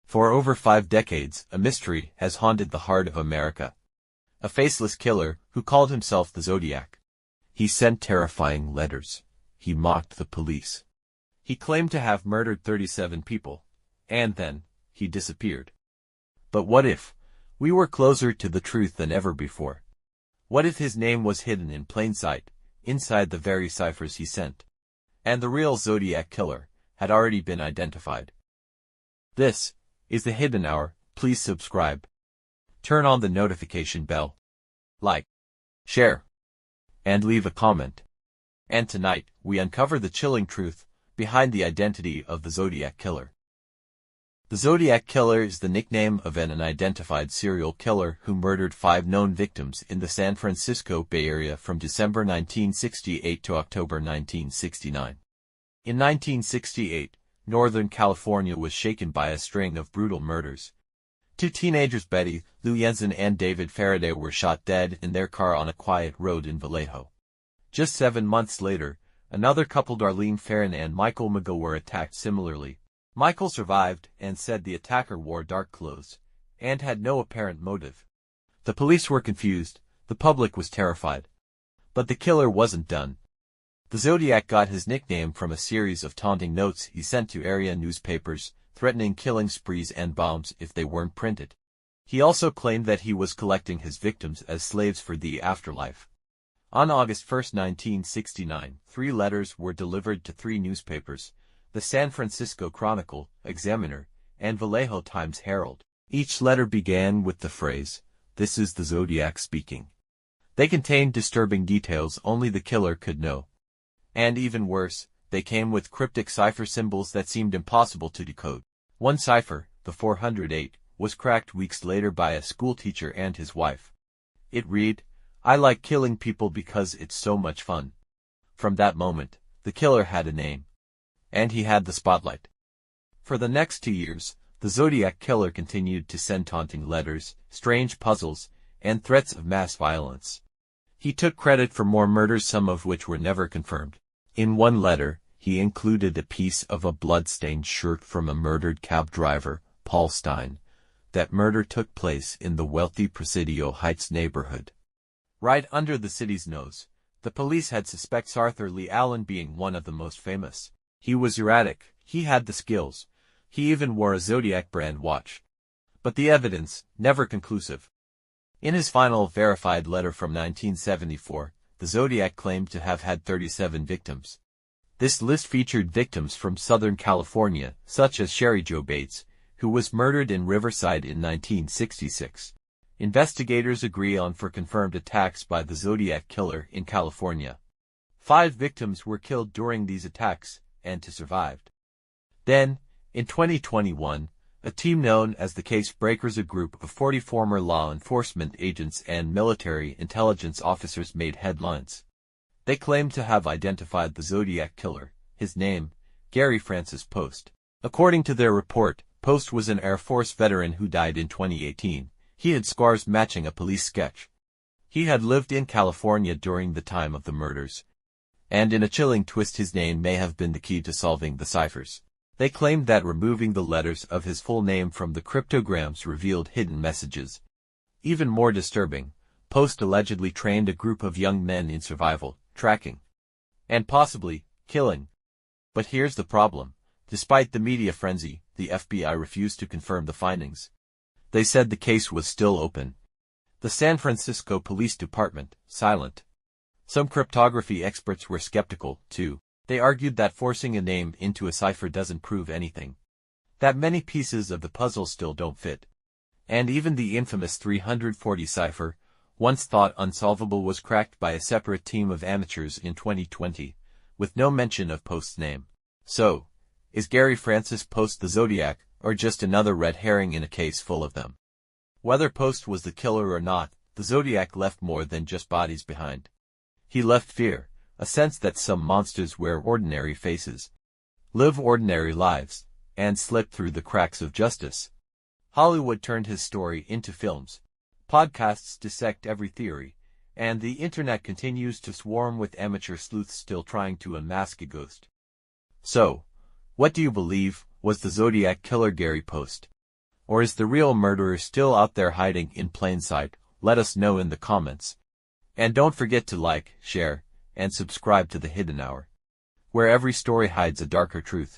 For over 5 decades, a mystery has haunted the heart of America. A faceless killer who called himself the Zodiac. He sent terrifying letters. He mocked the police. He claimed to have murdered 37 people. And then, he disappeared. But what if we were closer to the truth than ever before? What if his name was hidden in plain sight, inside the very ciphers he sent? And the real Zodiac Killer had already been identified. This is the Hidden Hour. Please subscribe. Turn on the notification bell. Like, share, and leave a comment. And tonight, we uncover the chilling truth behind the identity of the Zodiac Killer. The Zodiac Killer is the nickname of an unidentified serial killer who murdered 5 known victims in the San Francisco Bay Area from December 1968 to October 1969. In 1968, Northern California was shaken by a string of brutal murders. 2 teenagers, Betty Lou Jensen and David Faraday, were shot dead in their car on a quiet road in Vallejo. Just 7 months later, another couple, Darlene Ferrin and Michael McGill, were attacked similarly. Michael survived and said the attacker wore dark clothes and had no apparent motive. The police were confused, the public was terrified. But the killer wasn't done. The Zodiac got his nickname from a series of taunting notes he sent to area newspapers, threatening killing sprees and bombs if they weren't printed. He also claimed that he was collecting his victims as slaves for the afterlife. On August 1, 1969, 3 letters were delivered to 3 newspapers: the San Francisco Chronicle, Examiner, and Vallejo Times-Herald. Each letter began with the phrase, "This is the Zodiac speaking." They contained disturbing details only the killer could know. And even worse, they came with cryptic cipher symbols that seemed impossible to decode. One cipher, the 408, was cracked weeks later by a schoolteacher and his wife. It read, "I like killing people because it's so much fun." From that moment, the killer had a name. And he had the spotlight. For the next 2 years, the Zodiac Killer continued to send taunting letters, strange puzzles, and threats of mass violence. He took credit for more murders, some of which were never confirmed. In one letter, he included a piece of a blood-stained shirt from a murdered cab driver, Paul Stein. That murder took place in the wealthy Presidio Heights neighborhood. Right under the city's nose, the police had suspects Arthur Lee Allen being one of the most famous. He was erratic, he had the skills, he even wore a Zodiac brand watch. But the evidence, never conclusive. In his final verified letter from 1974, the Zodiac claimed to have had 37 victims. This list featured victims from Southern California, such as Sherry Jo Bates, who was murdered in Riverside in 1966. Investigators agree on 4 confirmed attacks by the Zodiac Killer in California. 5 victims were killed during these attacks, and 2 survived. Then, in 2021, a team known as the Case Breakers, a group of 40 former law enforcement agents and military intelligence officers, made headlines. They claimed to have identified the Zodiac Killer, his name, Gary Francis Poste. According to their report, Poste was an Air Force veteran who died in 2018. He had scars matching a police sketch. He had lived in California during the time of the murders. And in a chilling twist, his name may have been the key to solving the ciphers. They claimed that removing the letters of his full name from the cryptograms revealed hidden messages. Even more disturbing, Poste allegedly trained a group of young men in survival, tracking, and possibly killing. But here's the problem. Despite the media frenzy, the FBI refused to confirm the findings. They said the case was still open. The San Francisco Police Department, silent. Some cryptography experts were skeptical, too. They argued that forcing a name into a cipher doesn't prove anything. That many pieces of the puzzle still don't fit. And even the infamous 340 cipher, once thought unsolvable, was cracked by a separate team of amateurs in 2020, with no mention of Poste's name. So, is Gary Francis Poste the Zodiac, or just another red herring in a case full of them? Whether Poste was the killer or not, the Zodiac left more than just bodies behind. He left fear, a sense that some monsters wear ordinary faces, live ordinary lives, and slip through the cracks of justice. Hollywood turned his story into films. Podcasts dissect every theory, and the internet continues to swarm with amateur sleuths still trying to unmask a ghost. So, what do you believe? Was the Zodiac Killer Gary Poste? Or is the real murderer still out there hiding in plain sight? Let us know in the comments. And don't forget to like, share, and subscribe to the Hidden Hour, where every story hides a darker truth.